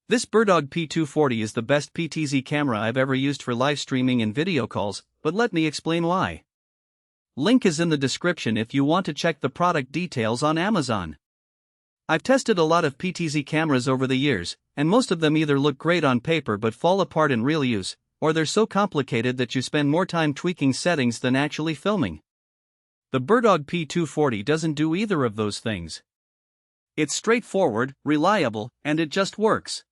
This BirdDog P240 is the best PTZ camera I've ever used for live streaming and video calls, but let me explain why. Link is in the description if you want to check the product details on Amazon. I've tested a lot of PTZ cameras over the years, and most of them either look great on paper but fall apart in real use, or they're so complicated that you spend more time tweaking settings than actually filming. The BirdDog P240 doesn't do either of those things. It's straightforward, reliable, and it just works.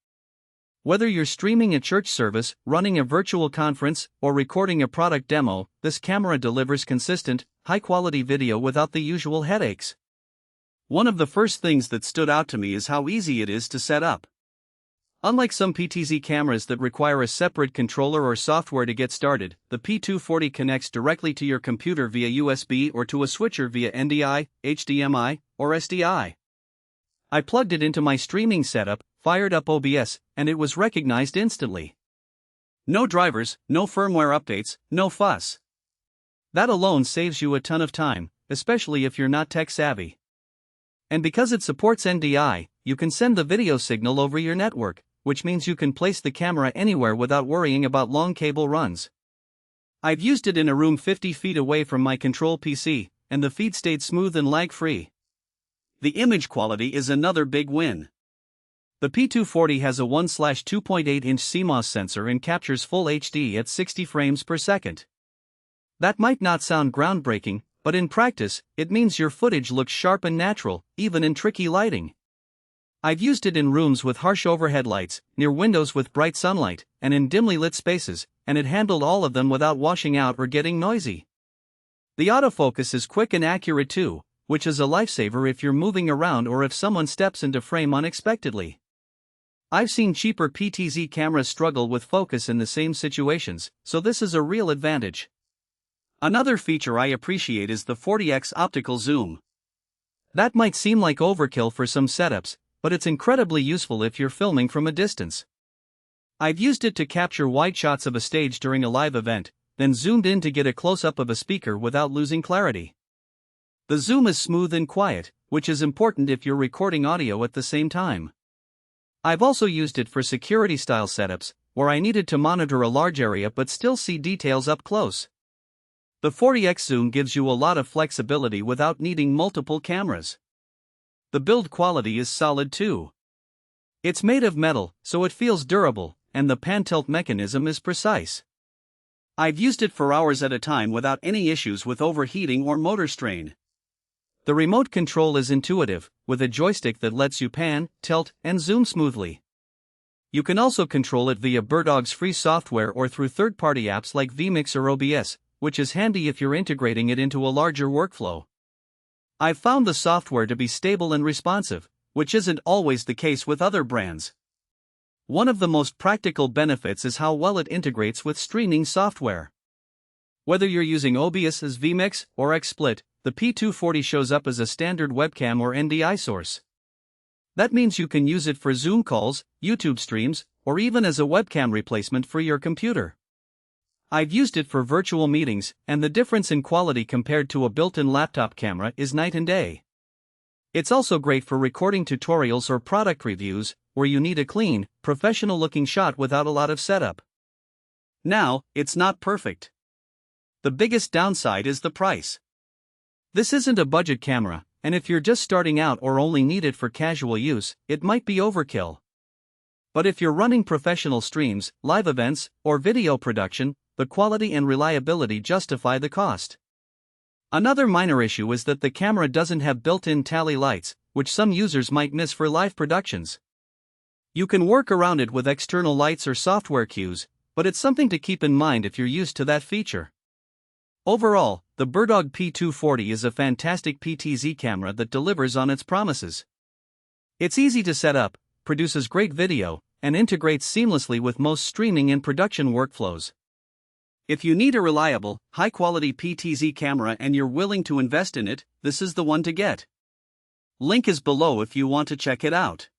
Whether you're streaming a church service, running a virtual conference, or recording a product demo, this camera delivers consistent, high-quality video without the usual headaches. One of the first things that stood out to me is how easy it is to set up. Unlike some PTZ cameras that require a separate controller or software to get started, the P240 connects directly to your computer via USB or to a switcher via NDI, HDMI, or SDI. I plugged it into my streaming setup, fired up OBS, and it was recognized instantly. No drivers, no firmware updates, no fuss. That alone saves you a ton of time, especially if you're not tech savvy. And because it supports NDI, you can send the video signal over your network, which means you can place the camera anywhere without worrying about long cable runs. I've used it in a room 50 feet away from my control PC, and the feed stayed smooth and lag-free. The image quality is another big win. The P240 has a 1/2.8-inch CMOS sensor and captures full HD at 60 frames per second. That might not sound groundbreaking, but in practice, it means your footage looks sharp and natural, even in tricky lighting. I've used it in rooms with harsh overhead lights, near windows with bright sunlight, and in dimly lit spaces, and it handled all of them without washing out or getting noisy. The autofocus is quick and accurate too, which is a lifesaver if you're moving around or if someone steps into frame unexpectedly. I've seen cheaper PTZ cameras struggle with focus in the same situations, so this is a real advantage. Another feature I appreciate is the 40x optical zoom. That might seem like overkill for some setups, but it's incredibly useful if you're filming from a distance. I've used it to capture wide shots of a stage during a live event, then zoomed in to get a close-up of a speaker without losing clarity. The zoom is smooth and quiet, which is important if you're recording audio at the same time. I've also used it for security-style setups, where I needed to monitor a large area but still see details up close. The 40x zoom gives you a lot of flexibility without needing multiple cameras. The build quality is solid too. It's made of metal, so it feels durable, and the pan-tilt mechanism is precise. I've used it for hours at a time without any issues with overheating or motor strain. The remote control is intuitive, with a joystick that lets you pan, tilt, and zoom smoothly. You can also control it via BirdDog's free software or through third-party apps like vMix or OBS, which is handy if you're integrating it into a larger workflow. I've found the software to be stable and responsive, which isn't always the case with other brands. One of the most practical benefits is how well it integrates with streaming software. Whether you're using OBS as vMix or XSplit, the P240 shows up as a standard webcam or NDI source. That means you can use it for Zoom calls, YouTube streams, or even as a webcam replacement for your computer. I've used it for virtual meetings, and the difference in quality compared to a built-in laptop camera is night and day. It's also great for recording tutorials or product reviews, where you need a clean, professional-looking shot without a lot of setup. Now, it's not perfect. The biggest downside is the price. This isn't a budget camera, and if you're just starting out or only need it for casual use, it might be overkill. But if you're running professional streams, live events, or video production, the quality and reliability justify the cost. Another minor issue is that the camera doesn't have built-in tally lights, which some users might miss for live productions. You can work around it with external lights or software cues, but it's something to keep in mind if you're used to that feature. Overall, the BirdDog P240 is a fantastic PTZ camera that delivers on its promises. It's easy to set up, produces great video, and integrates seamlessly with most streaming and production workflows. If you need a reliable, high-quality PTZ camera and you're willing to invest in it, this is the one to get. Link is below if you want to check it out.